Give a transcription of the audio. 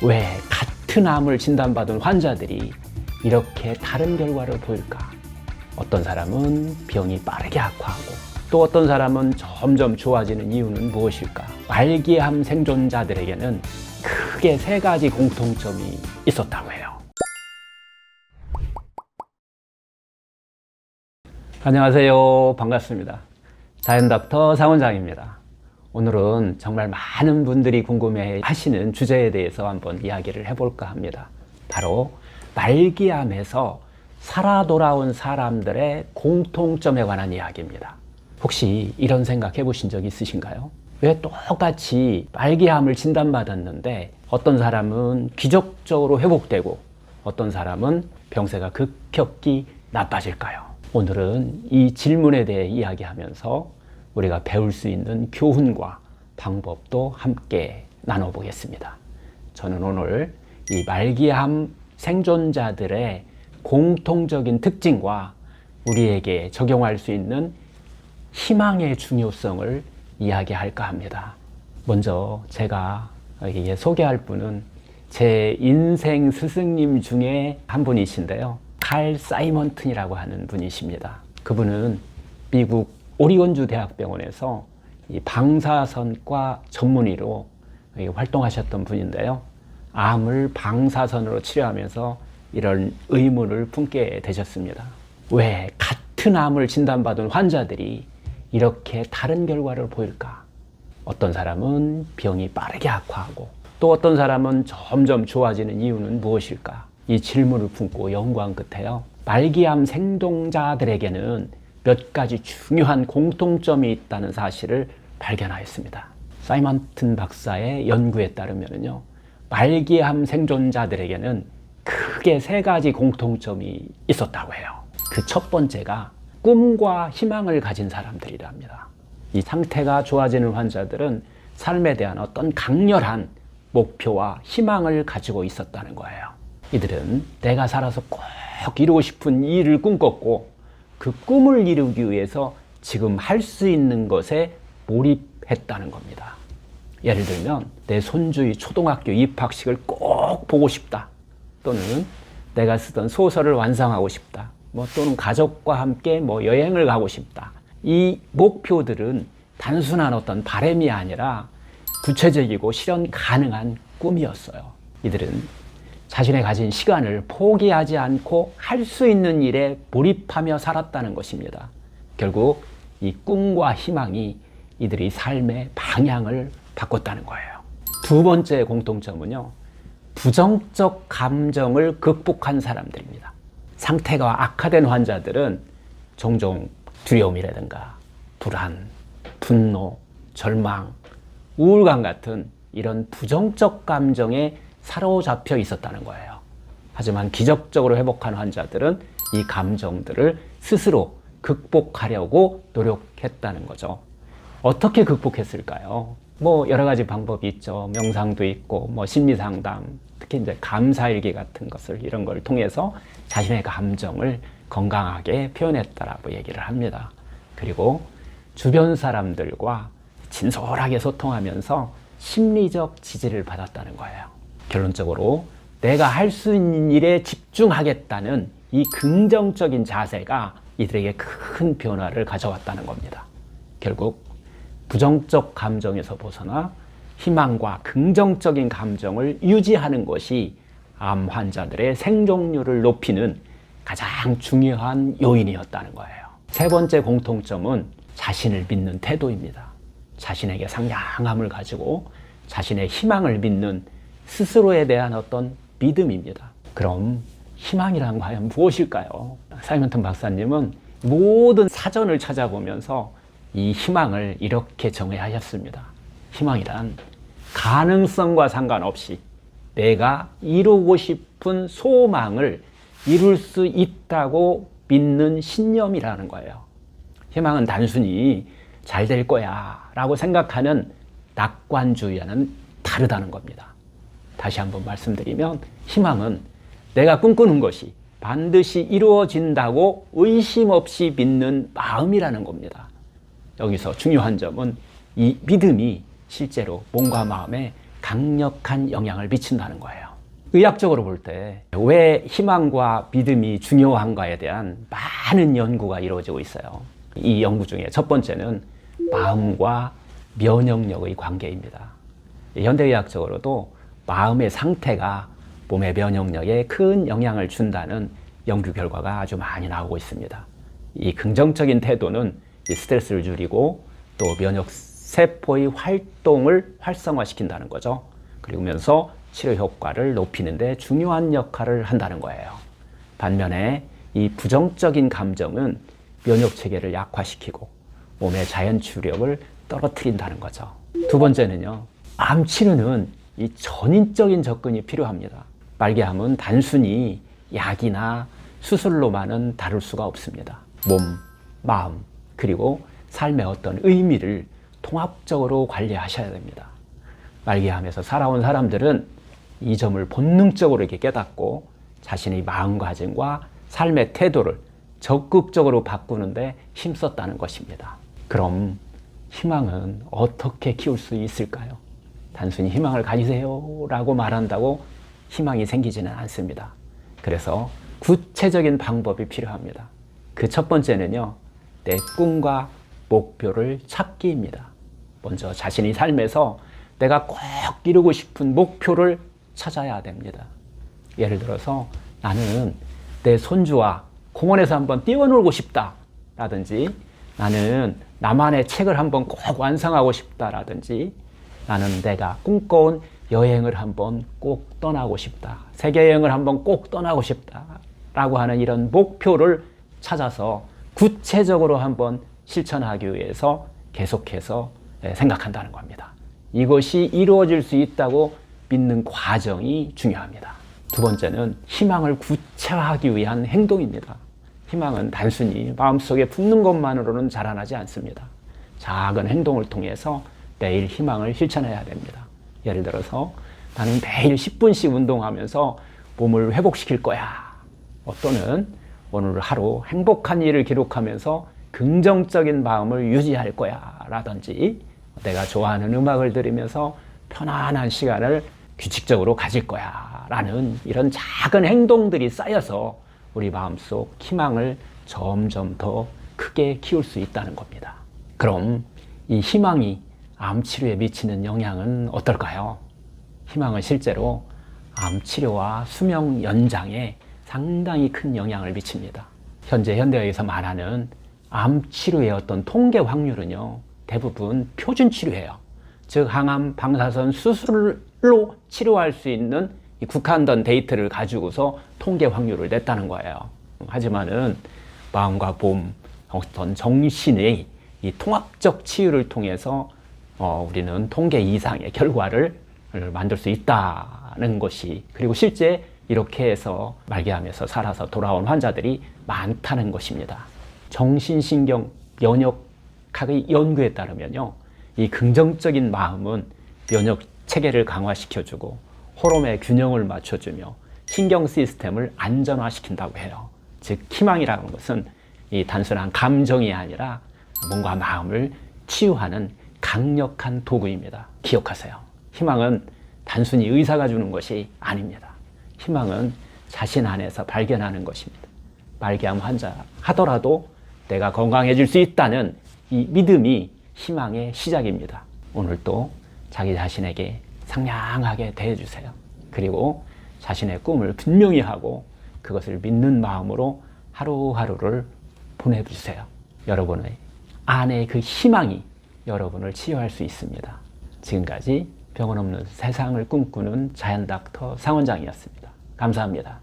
왜 같은 암을 진단받은 환자들이 이렇게 다른 결과를 보일까? 어떤 사람은 병이 빠르게 악화하고 또 어떤 사람은 점점 좋아지는 이유는 무엇일까? 말기암 생존자들에게는 크게 세 가지 공통점이 있었다고 해요. 안녕하세요. 반갑습니다. 자연닥터 상원장입니다. 오늘은 정말 많은 분들이 궁금해 하시는 주제에 대해서 한번 이야기를 해볼까 합니다. 바로 말기암에서 살아 돌아온 사람들의 공통점에 관한 이야기입니다. 혹시 이런 생각 해보신 적 있으신가요? 왜 똑같이 말기암을 진단받았는데 어떤 사람은 기적적으로 회복되고 어떤 사람은 병세가 급격히 나빠질까요? 오늘은 이 질문에 대해 이야기하면서 우리가 배울 수 있는 교훈과 방법도 함께 나눠보겠습니다. 저는 오늘 이 말기암 생존자들의 공통적인 특징과 우리에게 적용할 수 있는 희망의 중요성을 이야기할까 합니다. 먼저 제가 여기에 소개할 분은 제 인생 스승님 중에 한 분이신데요. 칼 사이먼튼이라고 하는 분이십니다. 그분은 미국 오리건주 대학병원에서 이 방사선과 전문의로 활동하셨던 분인데요. 암을 방사선으로 치료하면서 이런 의문을 품게 되셨습니다. 왜 같은 암을 진단받은 환자들이 이렇게 다른 결과를 보일까? 어떤 사람은 병이 빠르게 악화하고 또 어떤 사람은 점점 좋아지는 이유는 무엇일까? 이 질문을 품고 연구한 끝에요. 말기암 생존자들에게는 몇 가지 중요한 공통점이 있다는 사실을 발견하였습니다. 사이먼튼 박사의 연구에 따르면요, 말기암 생존자들에게는 크게 세 가지 공통점이 있었다고 해요. 그 첫 번째가 꿈과 희망을 가진 사람들이랍니다. 이 상태가 좋아지는 환자들은 삶에 대한 어떤 강렬한 목표와 희망을 가지고 있었다는 거예요. 이들은 내가 살아서 꼭 이루고 싶은 일을 꿈꿨고 그 꿈을 이루기 위해서 지금 할 수 있는 것에 몰입했다는 겁니다. 예를 들면 내 손주의 초등학교 입학식을 꼭 보고 싶다. 또는 내가 쓰던 소설을 완성하고 싶다. 또는 가족과 함께 여행을 가고 싶다. 이 목표들은 단순한 어떤 바람이 아니라 구체적이고 실현 가능한 꿈이었어요. 이들은 자신의 가진 시간을 포기하지 않고 할 수 있는 일에 몰입하며 살았다는 것입니다. 결국 이 꿈과 희망이 이들의 삶의 방향을 바꿨다는 거예요. 두 번째 공통점은요, 부정적 감정을 극복한 사람들입니다. 상태가 악화된 환자들은 종종 두려움이라든가 불안, 분노, 절망, 우울감 같은 이런 부정적 감정에 사로잡혀 있었다는 거예요. 하지만 기적적으로 회복한 환자들은 이 감정들을 스스로 극복하려고 노력했다는 거죠. 어떻게 극복했을까요? 여러 가지 방법이 있죠. 명상도 있고, 심리상담, 특히 이제 감사일기 같은 것을 이런 걸 통해서 자신의 감정을 건강하게 표현했다라고 얘기를 합니다. 그리고 주변 사람들과 진솔하게 소통하면서 심리적 지지를 받았다는 거예요. 결론적으로 내가 할 수 있는 일에 집중하겠다는 이 긍정적인 자세가 이들에게 큰 변화를 가져왔다는 겁니다. 결국 부정적 감정에서 벗어나 희망과 긍정적인 감정을 유지하는 것이 암 환자들의 생존율을 높이는 가장 중요한 요인이었다는 거예요. 세 번째 공통점은 자신을 믿는 태도입니다. 자신에게 상냥함을 가지고 자신의 희망을 믿는 스스로에 대한 어떤 믿음입니다. 그럼 희망이란 과연 무엇일까요? 사이먼튼 박사님은 모든 사전을 찾아보면서 이 희망을 이렇게 정의하셨습니다. 희망이란 가능성과 상관없이 내가 이루고 싶은 소망을 이룰 수 있다고 믿는 신념이라는 거예요. 희망은 단순히 잘 될 거야 라고 생각하는 낙관주의와는 다르다는 겁니다. 다시 한번 말씀드리면 희망은 내가 꿈꾸는 것이 반드시 이루어진다고 의심 없이 믿는 마음이라는 겁니다. 여기서 중요한 점은 이 믿음이 실제로 몸과 마음에 강력한 영향을 미친다는 거예요. 의학적으로 볼 때 왜 희망과 믿음이 중요한가에 대한 많은 연구가 이루어지고 있어요. 이 연구 중에 첫 번째는 마음과 면역력의 관계입니다. 현대의학적으로도 마음의 상태가 몸의 면역력에 큰 영향을 준다는 연구 결과가 아주 많이 나오고 있습니다. 이 긍정적인 태도는 이 스트레스를 줄이고 또 면역 세포의 활동을 활성화시킨다는 거죠. 그러면서 치료 효과를 높이는 데 중요한 역할을 한다는 거예요. 반면에 이 부정적인 감정은 면역 체계를 약화시키고 몸의 자연 치유력을 떨어뜨린다는 거죠. 두 번째는요, 암 치료는 이 전인적인 접근이 필요합니다. 말기암은 단순히 약이나 수술로만은 다룰 수가 없습니다. 몸, 마음, 그리고 삶의 어떤 의미를 통합적으로 관리하셔야 됩니다. 말기암에서 살아온 사람들은 이 점을 본능적으로 이렇게 깨닫고 자신의 마음가짐과 삶의 태도를 적극적으로 바꾸는데 힘썼다는 것입니다. 그럼 희망은 어떻게 키울 수 있을까요? 단순히 희망을 가지세요 라고 말한다고 희망이 생기지는 않습니다. 그래서 구체적인 방법이 필요합니다. 그 첫 번째는요, 내 꿈과 목표를 찾기입니다. 먼저 자신의 삶에서 내가 꼭 이루고 싶은 목표를 찾아야 됩니다. 예를 들어서 나는 내 손주와 공원에서 한번 뛰어놀고 싶다 라든지, 나는 나만의 책을 한번 꼭 완성하고 싶다 라든지, 나는 내가 꿈꿔온 여행을 한번 꼭 떠나고 싶다, 세계여행을 한번 꼭 떠나고 싶다 라고 하는 이런 목표를 찾아서 구체적으로 한번 실천하기 위해서 계속해서 생각한다는 겁니다. 이것이 이루어질 수 있다고 믿는 과정이 중요합니다. 두 번째는 희망을 구체화하기 위한 행동입니다. 희망은 단순히 마음속에 품는 것만으로는 자라나지 않습니다. 작은 행동을 통해서 매일 희망을 실천해야 됩니다. 예를 들어서 나는 매일 10분씩 운동하면서 몸을 회복시킬 거야. 또는 오늘 하루 행복한 일을 기록하면서 긍정적인 마음을 유지할 거야 라든지, 내가 좋아하는 음악을 들으면서 편안한 시간을 규칙적으로 가질 거야 라는 이런 작은 행동들이 쌓여서 우리 마음속 희망을 점점 더 크게 키울 수 있다는 겁니다. 그럼 이 희망이 암 치료에 미치는 영향은 어떨까요? 희망은 실제로 암 치료와 수명 연장에 상당히 큰 영향을 미칩니다. 현재 현대의학에서 말하는 암 치료의 어떤 통계 확률은요, 대부분 표준 치료예요. 즉 항암 방사선 수술로 치료할 수 있는 이 국한된 데이터를 가지고서 통계 확률을 냈다는 거예요. 하지만은 마음과 몸, 어떤 정신의 이 통합적 치유를 통해서 우리는 통계 이상의 결과를 만들 수 있다는 것이, 그리고 실제 이렇게 해서 말기암에서 살아서 돌아온 환자들이 많다는 것입니다. 정신신경 면역학의 연구에 따르면요, 이 긍정적인 마음은 면역 체계를 강화시켜주고 호르몬의 균형을 맞춰주며 신경 시스템을 안전화시킨다고 해요. 즉 희망이라는 것은 이 단순한 감정이 아니라 몸과 마음을 치유하는 강력한 도구입니다. 기억하세요. 희망은 단순히 의사가 주는 것이 아닙니다. 희망은 자신 안에서 발견하는 것입니다. 말기암 환자 하더라도 내가 건강해질 수 있다는 이 믿음이 희망의 시작입니다. 오늘도 자기 자신에게 상냥하게 대해주세요. 그리고 자신의 꿈을 분명히 하고 그것을 믿는 마음으로 하루하루를 보내주세요. 여러분의 안에 그 희망이 여러분을 치유할 수 있습니다. 지금까지 병원 없는 세상을 꿈꾸는 자연닥터 상원장이었습니다. 감사합니다.